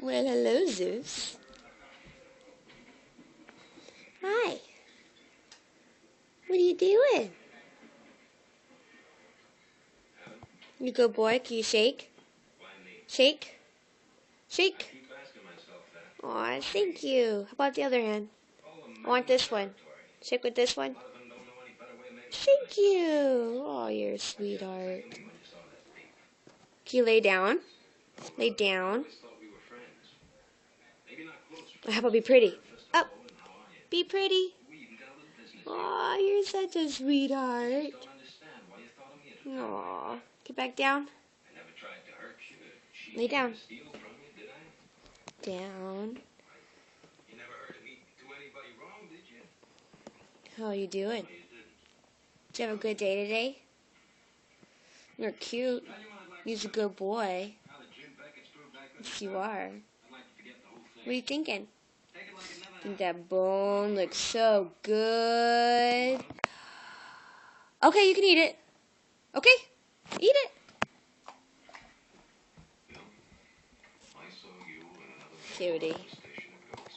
Well, hello, Zeus. Hi. What are you doing? You good boy. Can you shake? Shake? Shake? Aw, thank you. How about the other hand? I want this one. Shake with this one. Thank you. Oh, you're a sweetheart. Can you lay down? Lay down. How about be pretty? Up. Be pretty. Aw, you're such a sweetheart. Aw. Get back down. Lay down. Down. How are you doing? Did you have a good day today? You're cute. You're a good boy. Yes, you are. What are you thinking? I think that bone looks so good. Okay, you can eat it. Okay? Eat it. Cutie.